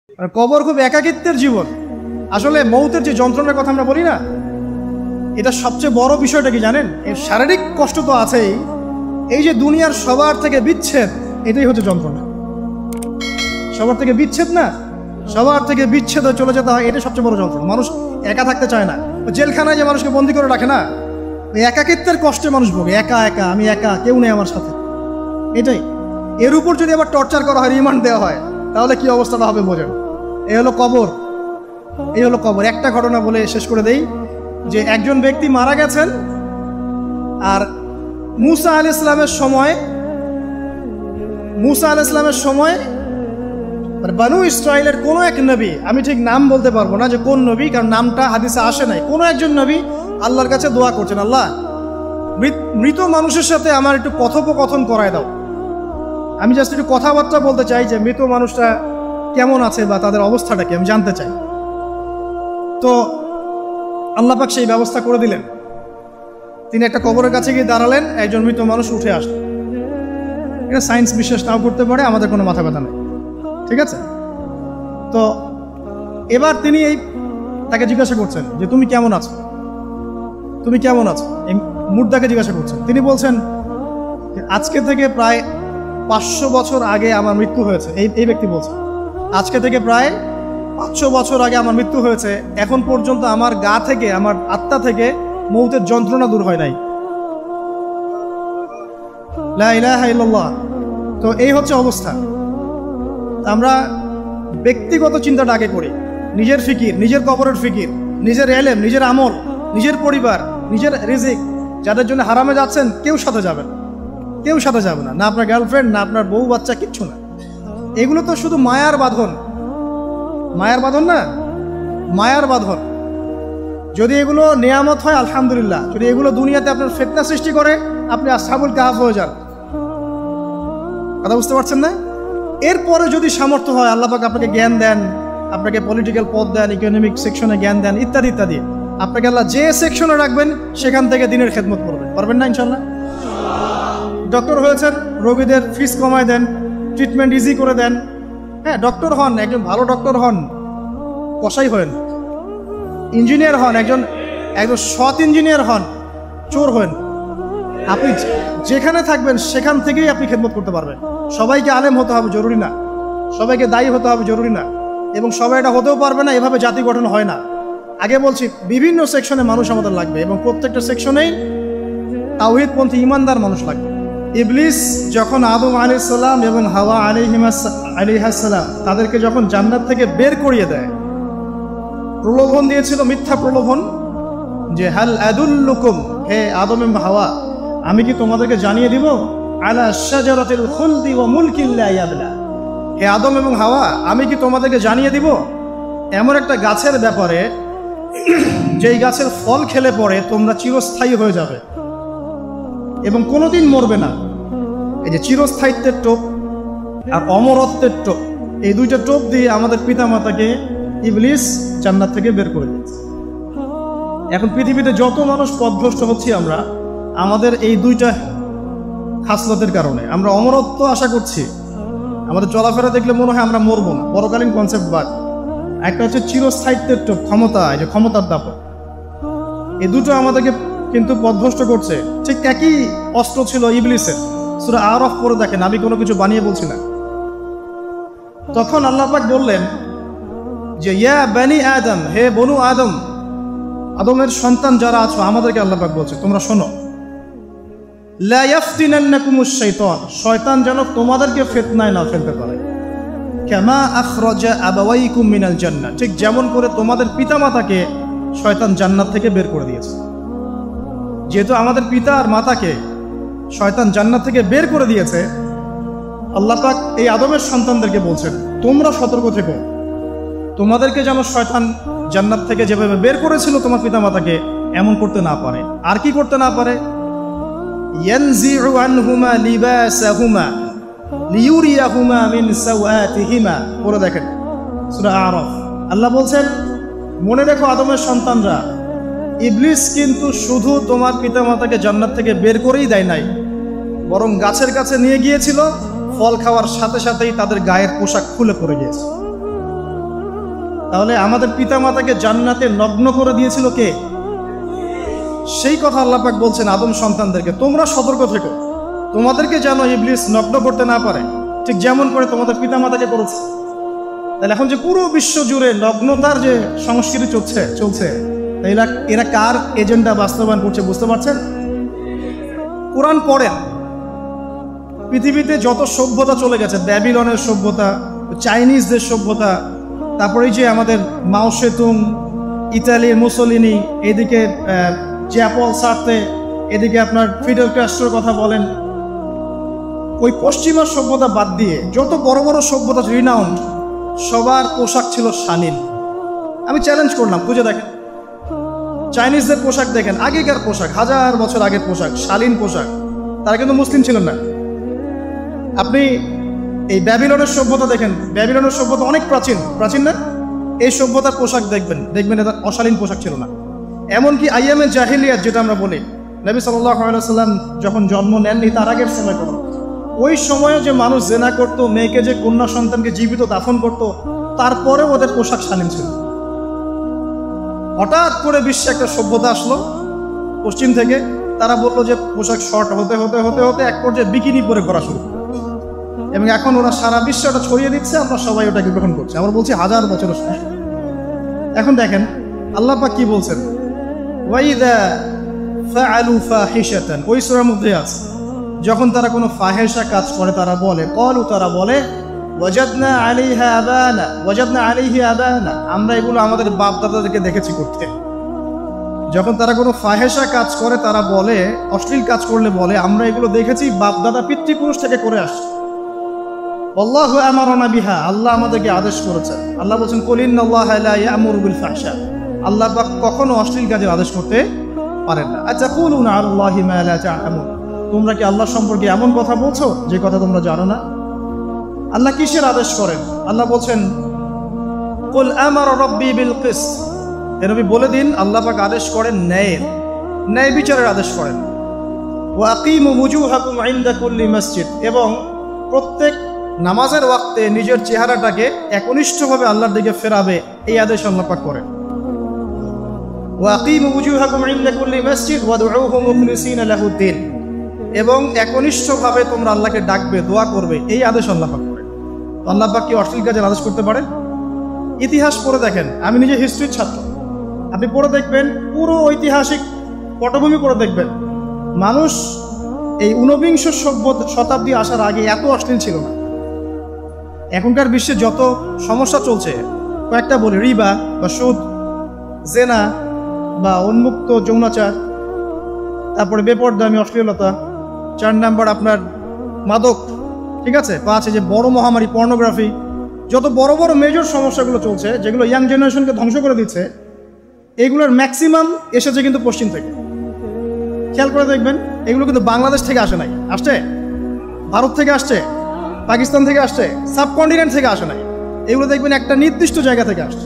আর কবর খুব একাকিত্বের জীবন। আসলে মৌতের যে যন্ত্রণার কথা আমরা বলি না, এটা সবচেয়ে বড় বিষয়টা কি জানেন? এর শারীরিক কষ্ট তো আছেই, এই যে দুনিয়ার সবার থেকে বিচ্ছেদ, এটাই হচ্ছে যন্ত্রণা। সবার থেকে বিচ্ছেদ না, সবার থেকে বিচ্ছেদ হয়ে চলে যেতে হয়, এটাই সবচেয়ে বড় যন্ত্রণা। মানুষ একা থাকতে চায় না। জেলখানায় যে মানুষকে বন্দি করে রাখে না, ওই একাকিত্বের কষ্টে মানুষ ভোগে। একা একা, আমি একা, কেউ নেই আমার সাথে, এটাই। এর উপর যদি আবার টর্চার করা হয়, রিমান্ড দেওয়া হয়, তাহলে কি অবস্থাটা হবে বোঝেন। এই হলো কবর, এই হলো কবর। একটা ঘটনা বলে শেষ করে দেই, যে একজন ব্যক্তি মারা গেছেন, আর মুসা আলাইহিস সালামের সময় বানু ইসরাইলের কোনো এক নবী, আমি ঠিক নাম বলতে পারবো না যে কোন নবী, কারণ নামটা হাদিসে আসে নাই, কোনো একজন নবী আল্লাহর কাছে দোয়া করছেন, আল্লাহ মৃত মানুষের সাথে আমার একটু কথোপকথন করায় দাও। আমি জাস্ট একটু কথাবার্তা বলতে চাই যে মৃত মানুষটা কেমন আছে বা তাদের অবস্থাটা কি, আমি জানতে চাই। তো আল্লাহ পাক সেই ব্যবস্থা করে দিলেন। তিনি একটা কবরের কাছে গিয়ে দাঁড়ালেন, একজন মৃত মানুষ উঠে আসলেন। এটা সায়েন্স বিশ্বাস নাও করতে পারে, আমাদের কোনো মাথা ব্যথা নেই, ঠিক আছে? তো এবার তিনি তাকে জিজ্ঞাসা করছেন যে তুমি কেমন আছো, তুমি কেমন আছো, এই মুর্দাকে জিজ্ঞাসা করছেন। তিনি বলছেন আজকে থেকে প্রায় 500 বছর আগে আমার মৃত্যু হয়েছে। এই ব্যক্তি বলছে আজকে থেকে প্রায় 500 বছর আগে আমার মৃত্যু হয়েছে, এখন পর্যন্ত আমার গা থেকে, আমার আত্মা থেকে মৌতের যন্ত্রণা দূর হয় নাই। লা ইলাহা ইল্লাল্লাহ। তো এই হচ্ছে অবস্থা। আমরা ব্যক্তিগত চিন্তাটা আগে করি, নিজের ফিকির, নিজের কবরের ফিকির, নিজের এলেম, নিজের আমল, নিজের পরিবার, নিজের রিজিক। যাদের জন্য হারামে যাচ্ছেন, কেউ সাথে যাবে না, কেউ সাথে যাবে না, না আপনার গার্লফ্রেন্ড, না আপনার বউ বাচ্চা, কিচ্ছু না। এগুলো তো শুধু মায়ার বাঁধন, মায়ার বাঁধন না, মায়ার বাঁধন। যদি এগুলো নেয়ামত হয় আলহামদুলিল্লাহ, যদি এগুলো দুনিয়াতে আপনার ফিতনা সৃষ্টি করে, আপনি আসহাবুল কাহফ হয়ে যান। কথা বুঝতে পারছেন না? এরপরে যদি সামর্থ্য হয়, আল্লাহ পাক আপনাকে জ্ঞান দেন, আপনাকে পলিটিক্যাল পদ দেন, ইকোনমিক সেকশনে জ্ঞান দেন, ইত্যাদি ইত্যাদি, আপনাকে আল্লাহ যে সেকশনে রাখবেন সেখান থেকে দিনের খেদমত করবেন, পারবেন না ইনশাল্লাহ? ডক্টর হয়েছেন, রোগীদের ফিস কমায় দেন, ট্রিটমেন্ট ইজি করে দেন। হ্যাঁ, ডক্টর হন, একজন ভালো ডক্টর হন, কসাই হন। ইঞ্জিনিয়ার হন, একজন সৎ ইঞ্জিনিয়ার হন, চোর হন। আপনি যেখানে থাকবেন সেখান থেকেই আপনি খেদমত করতে পারবেন। সবাইকে আলেম হতে হবে জরুরি না, সবাইকে দায়ী হতে হবে জরুরি না, এবং সবাই এটা হতেও পারবে না। এভাবে জাতি গঠন হয় না। আগে বলছি, বিভিন্ন সেকশনে মানুষ আমাদের লাগবে, এবং প্রত্যেকটা সেকশনেই তাওহীদপন্থী ইমানদার মানুষ লাগবে। ইবলিস যখন আদম আলাইহিস সালাম এবং হাওয়া আলাইহিস সালাম তাদেরকে যখন জান্নাত থেকে বের করিয়ে দেয়, প্রলোভন দিয়েছিল, মিথ্যা প্রলোভন, যে হাল আদুল্লুকুম, হে আদম এবং হাওয়া, আমি কি তোমাদেরকে জানিয়ে দিব, আলা শাজারাতিল খুলদি ওয়া মুলকিন লা ইয়াবলা, হে আদম এবং হাওয়া, আমি কি তোমাদেরকে জানিয়ে দিব এমন একটা গাছের ব্যাপারে, যেই গাছের ফল খেলে পরে তোমরা চিরস্থায়ী হয়ে যাবে এবং কোনোদিন মরবে না। এই যে চিরস্থায়িত্বের টোপ আর অমরত্বের টোপ, এই দুইটা টোপ দিয়ে আমাদের পিতামাতাকে ইবলিস জান্নাত থেকে বের করে দিয়েছে। এখন পৃথিবীতে যত মানুষ পথভ্রষ্ট হচ্ছি আমরা, আমাদের এই দুইটা খাসলতের কারণে। আমরা অমরত্ব আশা করছি, আমাদের চলাফেরা দেখলে মনে হয় আমরা মরবো না, পরকালীন কনসেপ্ট বাদ। একটা হচ্ছে চিরস্থায়িত্বের টোপ, ক্ষমতা, এই যে ক্ষমতার দাপট, এই দুটো আমাদেরকে কিন্তু পথভ্রষ্ট করছে। ঠিক একই অস্ত্র ছিল ইবলিসের। সূরা আরাফ পড়ে দেখেন, আমি কোনো কিছু বানিয়ে বলছি না। তখন আল্লাহ পাক বললেন যে ইয়া বানি আদম, হে বনু আদম, আদমের সন্তান যারা আছো, আমাদেরকে আল্লাহ পাক বলছে তোমরা শোনো, লা ইয়াফতিনান্নাকুমুশ শাইতান, শয়তান যেন তোমাদেরকে ফিতনায় না ফেলতে পারে। কামা আখরাজা আবাওয়াইকুম মিনাল জান্নাহ, ঠিক যেমন করে তোমাদের পিতামাতাকে শয়তান জান্নাত থেকে বের করে দিয়েছে। যেহেতু আমাদের পিতা আর মাতাকে শয়তান জান্নাত থেকে বের করে দিয়েছে, আল্লাহ পাক এই আদমের সন্তানদেরকে বলছেন তোমরা সতর্ক থেকো, তোমাদেরকে যেন শয়তান জান্নাত থেকে যেভাবে বের করেছিল তোমার পিতামাতাকে, এমন করতে না পারে। আর কি করতে না পারে? ইয়ানজিউ আনহুমা লিবাসাহুমা লিউরিয়াহুমা মিন সাওয়াতিহিমা, পড়ে দেখেন সূরা আরাফ। আল্লাহ বলছেন মনে রেখো আদমের সন্তানরা, ইবলিস কিন্তু শুধু তোমার পিতামাতাকে জান্নাত থেকে বের করেই দেয় নাই, বরং গাছের কাছে নিয়ে গিয়েছিল, ফল খাওয়ার সাথে সাথেই তাদের গায়ের পোশাক খুলে পড়ে গিয়েছে। তাহলে আমাদের পিতামাতাকে জান্নাতে নগ্ন করে দিয়েছিল কে? সেই কথা আল্লাহ পাক বলছেন আদম সন্তানদেরকে, তোমরা সতর্ক থেকো, তোমাদেরকে যেন ইবলিস নগ্ন করতে না পারে, ঠিক যেমন করে তোমাদের পিতামাতাকে করেছে। তাহলে এখন যে পুরো বিশ্ব জুড়ে নগ্নতার যে সংস্কৃতি চলছে এরা কার এজেন্ডা বাস্তবায়ন করছে বুঝতে পারছেন? কোরআন পড়েন, পৃথিবীতে যত সভ্যতা চলে গেছে, ব্যাবিলনের সভ্যতা, চাইনিজদের সভ্যতা, তারপরে যে আমাদের মাও সেতুং, ইতালির মুসোলিনি, এদিকে জ্যাপল সার্তে, এদিকে আপনার ফিডেল ক্যাস্ট্রোর কথা বলেন, ওই পশ্চিমা সভ্যতা বাদ দিয়ে যত বড় বড় সভ্যতা রিনাউন্ড, সবার পোশাক ছিল শালীন। আমি চ্যালেঞ্জ করলাম, বুঝে দেখেন, চাইনিজদের পোশাক দেখেন, আগেকার পোশাক, 1000 বছর আগের পোশাক, শালীন পোশাক। তারা কিন্তু মুসলিম ছিলেন না। আপনি এই ব্যাবিলনের সভ্যতা দেখেন, ব্যাবিলনের সভ্যতা অনেক প্রাচীন না? এই সভ্যতার পোশাক দেখবেন এটা অশালীন পোশাক ছিল না। এমনকি আইয়ামে জাহিলিয়াত যেটা আমরা বলি, নবী সাল্লাল্লাহু আলাইহি ওয়াসাল্লাম যখন জন্ম নেননি তার আগের সময় কথা, ওই সময়ে যে মানুষ জেনা করতো, মেয়েকে যে কন্যা সন্তানকে জীবিত দাফন করত, তারপরে ওদের পোশাক শালীন ছিল। হঠাৎ করে বিশ্বে একটা সভ্যতা আসলো পশ্চিম থেকে, তারা বললো যে পোশাক শর্ট হতে হতে হতে হতে এক পর্যায়ে বিকিনি পরে করা শুরু, এবং এখন ওরা সারা বিশ্বে ওটা ছড়িয়ে দিচ্ছে, আমরা সবাই ওটাকে গ্রহণ করছি। আমরা বলছি 1000 বছরের সময়। এখন দেখেন আল্লাহ পাক কি বলছেন, ওয়াইদা ফাআলু ফাহিশাতান, ওই সূরার মধ্যে আছে, যখন তারা কোনো ফাহেসা কাজ করে তারা বলে, তারা বলে ওয়াজাদনা আলাইহি আবানা, আমরা এগুলো আমাদের বাপ দাদাদেরকে দেখেছি করতে। যখন তারা কোনো ফাহেসা কাজ করে তারা বলে, অশ্লীল কাজ করলে বলে, আমরা এগুলো দেখেছি বাপ দাদা পিতৃপুরুষ থেকে করে আসছি। আল্লাহু আমারানা বিহা, আল্লাহ আমাদেরকে আদেশ করেছেন। আল্লাহ বলছেন কুল ইন্নাল্লাহা লা ইয়া'মুরু বিল ফাহশা, আল্লাহ পাক কখনো অশ্লীল কাজের আদেশ করতে পারেন না। আতাকুলুনা আলাল্লাহি মা লা তা'লামুন, তোমরা কি আল্লাহ সম্পর্কে এমন কথা বলছো যে কথা তোমরা জানো না? আল্লাহ কিসের আদেশ করেন? আল্লাহ বলছেন কুল আমারা রাব্বি বিল কিসত, এর নবী বলে দিন আল্লাহ পাক আদেশ করেন ন্যায় বিচারের আদেশ করেন। ওয়া আকিমু ওয়ুজুহাকুম ইনদা কুল্লি মসজিদ, এবং প্রত্যেক নামাজের ওয়াক্তে নিজের চেহারাটাকে একনিষ্ঠভাবে আল্লাহর দিকে ফেরাবে, এই আদেশ আল্লাহ পাক করেন। ওয়া আকিমু ওয়ুজুহাকুম ইনদা কুল্লি মসজিদ ওয়াদউহু মুখলিসিনা লাহুদ্দিন, এবং একনিষ্ঠভাবে তোমরা আল্লাহকে ডাকবে, দোয়া করবে, এই আদেশ আল্লাহ পাক করেন। তো আল্লাহ পাক কি অশ্লীল কাজের আদেশ করতে পারেন? ইতিহাস পড়ে দেখেন, আমি নিজে হিস্ট্রির ছাত্র, আপনি পড়ে দেখবেন, পুরো ঐতিহাসিক পটভূমি পড়ে দেখবেন, মানুষ এই ঊনবিংশ শতাব্দী আসার আগে এত অশ্লীল ছিল না। এখনকার বিশ্বে যত সমস্যা চলছে, কয়েকটা বলি, রিবা বা সুদ, জেনা বা উন্মুক্ত যৌনাচার, তারপরে বেপরদামি অশ্লীলতা, 4 নাম্বার আপনার মাদক, ঠিক আছে, 5 যে বড় মহামারী পর্নোগ্রাফি, যত বড় বড় মেজর সমস্যাগুলো চলছে যেগুলো ইয়াং জেনারেশনকে ধ্বংস করে দিচ্ছে, এগুলোর ম্যাক্সিমাম এসেছে কিন্তু পশ্চিম থেকে। খেয়াল করে দেখবেন, এগুলো কিন্তু বাংলাদেশ থেকে আসে নাই, আসছে ভারত থেকে আসছে, পাকিস্তান থেকে আসছে, সাবকন্টিনেন্ট থেকে আসে নাই, এগুলো দেখবেন একটা নির্দিষ্ট জায়গা থেকে আসছে।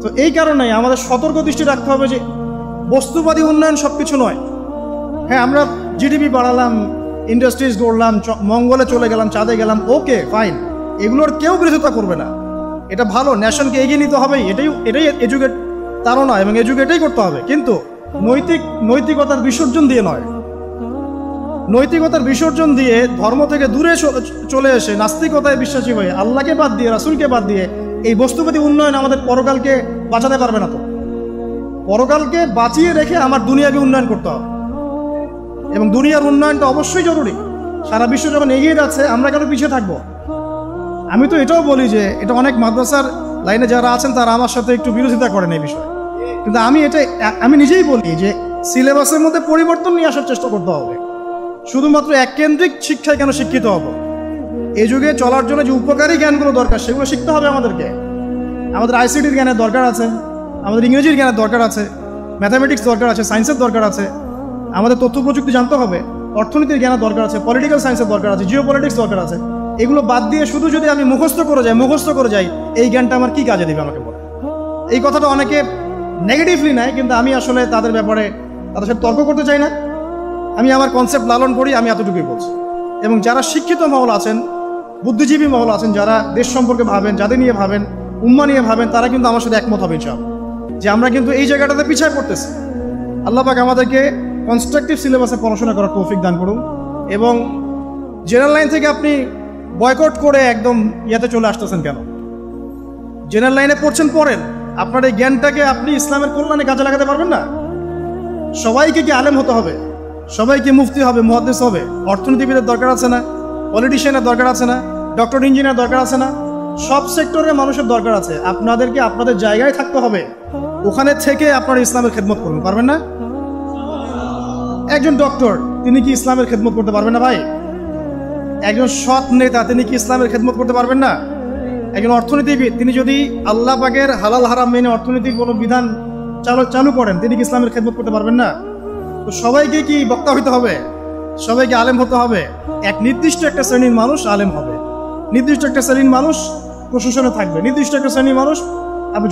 তো এই কারণেই আমাদের সতর্ক দৃষ্টি রাখতে হবে যে বস্তুবাদী উন্নয়ন সব কিছু নয়। হ্যাঁ, আমরা জিডিপি বাড়ালাম, ইন্ডাস্ট্রিজ গড়লাম, মঙ্গলে চলে গেলাম, চাঁদে গেলাম, ওকে ফাইন, এগুলোর কেউ বিরোধিতা করবে না, এটা ভালো, নেশনকে এগিয়ে নিতে হবে, এটাই এডুকেট তারও নয়, এবং এডুকেটেই করতে হবে, কিন্তু নৈতিকতার বিসর্জন দিয়ে নয়। নৈতিকতার বিসর্জন দিয়ে ধর্ম থেকে দূরে চলে এসে নাস্তিকতায় বিশ্বাসী হয়ে আল্লাহকে বাদ দিয়ে, রাসূলকে বাদ দিয়ে এই বস্তুবাদী উন্নয়ন আমাদের পরকালকে বাঁচাতে পারবে না। তো পরকালকে বাঁচিয়ে রেখে আমার দুনিয়াকে উন্নয়ন করতে হবে, এবং দুনিয়ার উন্নয়নটা অবশ্যই জরুরি। সারা বিশ্ব যখন এগিয়ে যাচ্ছে, আমরা কেন পিছিয়ে থাকবো? আমি তো এটাও বলি যে এটা অনেক মাদ্রাসার লাইনে যারা আছেন তারা আমার সাথে একটু বিরোধিতা করেন এই বিষয়ে, কিন্তু আমি নিজেই বলি যে সিলেবাসের মধ্যে পরিবর্তন নিয়ে আসার চেষ্টা করতে হবে। শুধুমাত্র এককেন্দ্রিক শিক্ষায় কেন শিক্ষিত হব? এই যুগে চলার জন্য যে উপকারী জ্ঞানগুলো দরকার সেগুলো শিখতে হবে আমাদেরকে। আমাদের আইসিটির জ্ঞানের দরকার আছে, আমাদের ইংরেজির জ্ঞানের দরকার আছে, ম্যাথামেটিক্স দরকার আছে, সায়েন্সের দরকার আছে, আমাদের তথ্য প্রযুক্তি জানতে হবে, অর্থনীতির জ্ঞানের দরকার আছে, পলিটিক্যাল সায়েন্সের দরকার আছে, জিও পলিটিক্স দরকার আছে। এগুলো বাদ দিয়ে শুধু যদি আমি মুখস্থ করে যাই, এই জ্ঞানটা আমার কি কাজে দেবে আমাকে বলে? এই কথাটা অনেকে নেগেটিভলি নেয়, কিন্তু আমি আসলে তাদের ব্যাপারে তাদের সাথে তর্ক করতে চাই না। আমি আমার কনসেপ্ট লালন করি, আমি এতটুকুই বলছি। এবং যারা শিক্ষিত মহল আছেন, বুদ্ধিজীবী মহল আছেন, যারা দেশ সম্পর্কে ভাবেন, যাদের নিয়ে ভাবেন, উম্মাহ নিয়ে ভাবেন, তারা কিন্তু আমার সাথে একমত হবে ইনশাআল্লাহ যে আমরা কিন্তু এই জায়গাটাতে পিছিয়ে পড়তেছি। আল্লাহ পাক আমাদেরকে কনস্ট্রাকটিভ সিলেবাসে পড়াশোনা করার তৌফিক দান করুন, এবং জেনারেল লাইন থেকে আপনি বয়কট করে একদম ইয়াতে চলে আসতেছেন কেন? জেনারেল লাইনে পড়ছেন, পড়েন, আপনার এই জ্ঞানটাকে আপনি ইসলামের কল্যাণে কাজে লাগাতে পারবেন না? সবাইকে কি আলেম হতে হবে? সবাইকে মুফতি হবে, মুহাদ্দিস হবে? অর্থনীতিবিদের দরকার আছে না? পলিটিশিয়ানের দরকার আছে না? ডক্টর ইঞ্জিনিয়ার দরকার আছে না? সব সেক্টরের মানুষের দরকার আছে। আপনাদেরকে আপনাদের জায়গায় থাকতে হবে, ওখানে থেকে আপনারা ইসলামের খেদমত করুন, পারবেন না? একজন ডক্টর, তিনি কি ইসলামের খেদমত করতে পারবেন না ভাই? একজন সৎ নেতা, তিনি কি ইসলামের খেদমত করতে পারবেন না? একজন অর্থনীতিবিদ, তিনি যদি আল্লাহ পাকের হালাল হারাম মেনে অর্থনীতির কোনো বিধান চালু করেন, তিনি কি ইসলামের খেদমত করতে পারবেন না? তো সবাইকে কি বক্তা হইতে হবে? সবাইকে আলেম হতে হবে? এক নির্দিষ্ট একটা শ্রেণীর মানুষ আলেম হবে, নির্দিষ্ট একটা শ্রেণীর মানুষ প্রশাসনে থাকবে, নির্দিষ্ট একটা শ্রেণীর মানুষ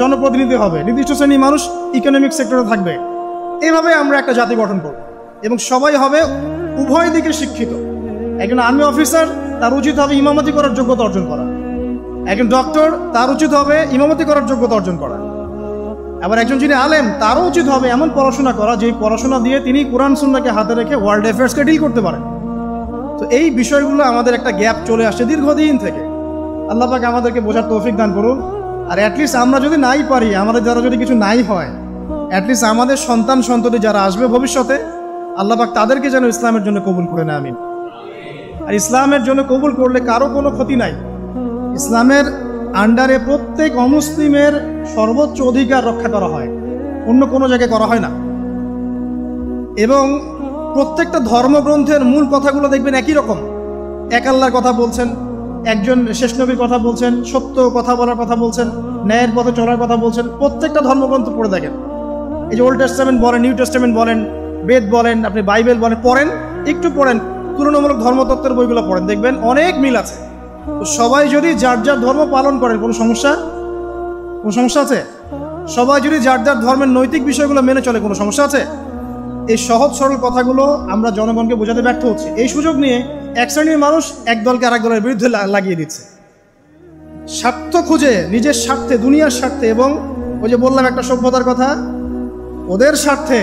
জনপ্রতিনিধি হবে, নির্দিষ্ট শ্রেণীর মানুষ ইকোনমিক সেক্টরে থাকবে। এইভাবে আমরা একটা জাতি গঠন করব, এবং সবাই হবে উভয় দিকে শিক্ষিত। একজন আর্মি অফিসার, তার উচিত হবে ইমামতি করার যোগ্যতা অর্জন করা। একজন ডক্টর, তার উচিত হবে ইমামতি করার যোগ্যতা অর্জন করা। আবার একজন যিনি আলেম, তারও উচিত হবে এমন পড়াশোনা করা যে পড়াশোনা দিয়ে তিনি কোরআন সুন্নাহকে হাতে রেখে ওয়ার্ল্ড অ্যাফেয়ার্সকে ডিল করতে পারেন। তো এই বিষয়গুলো আমাদের একটা গ্যাপ চলে আসছে দীর্ঘদিন থেকে। আল্লাহ পাক আমাদেরকে বোঝার তৌফিক দান করুন। আর অ্যাটলিস্ট আমরা যদি নাই পারি, আমাদের দ্বারা যদি কিছু নাই হয়, অ্যাটলিস্ট আমাদের সন্তান সন্ততি যারা আসবে ভবিষ্যতে, আল্লাহ পাক তাদেরকে যেন ইসলামের জন্য কবুল করে নেয়, আমিন। আর ইসলামের জন্য কবুল করলে কারো কোনো ক্ষতি নাই। ইসলামের আন্ডারে প্রত্যেক অমুসলিমের সর্বোচ্চ অধিকার রক্ষা করা হয়, অন্য কোনো জায়গায় করা হয় না। এবং প্রত্যেকটা ধর্মগ্রন্থের মূল কথাগুলো দেখবেন একই রকম। এক আল্লাহর কথা বলছেন, একজন শেষ নবীর কথা বলছেন, সত্য কথা বলার কথা বলছেন, ন্যায়ের পথে চলার কথা বলছেন। প্রত্যেকটা ধর্মগ্রন্থ পড়ে দেখেন, এই যে ওল্ড টেস্টামেন্ট বলেন, নিউ টেস্টামেন্ট বলেন, বেদ বলেন, আপনি বাইবেল বলেন, পড়েন, একটু পড়েন, তুলনামূলক ধর্মতত্ত্বের বইগুলো পড়েন, দেখবেন অনেক মিল আছে। তো সবাই যদি যার যার ধর্ম পালন করেন, কোনো সমস্যা আছে? সবাই যদি যার যার ধর্মের নৈতিক বিষয়গুলো মেনে চলে, কোনো সমস্যা আছে? এই সহজ সরল কথাগুলো আমরা জনগণকে বোঝাতে ব্যর্থ হচ্ছি। এই সুযোগ নিয়ে এক শ্রেণীর মানুষ এক দলকে আরেক দলের বিরুদ্ধে লাগিয়ে দিচ্ছে, স্বার্থ খুঁজে, নিজের স্বার্থে, দুনিয়ার স্বার্থে। এবং ওই যে বললাম একটা সভ্যতার কথা, ওদের স্বার্থে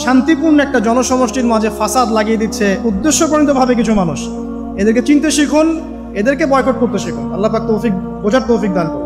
শান্তিপূর্ণ একটা জনসমষ্টির মাঝে ফাসাদ লাগিয়ে দিচ্ছে উদ্দেশ্যপ্রণীতভাবে কিছু মানুষ। এদেরকে চিনতে শিখুন, এদেরকে বয়কট করতে শিখুন। আল্লাহ পাক তৌফিক, বোঝার তৌফিক দান করুন।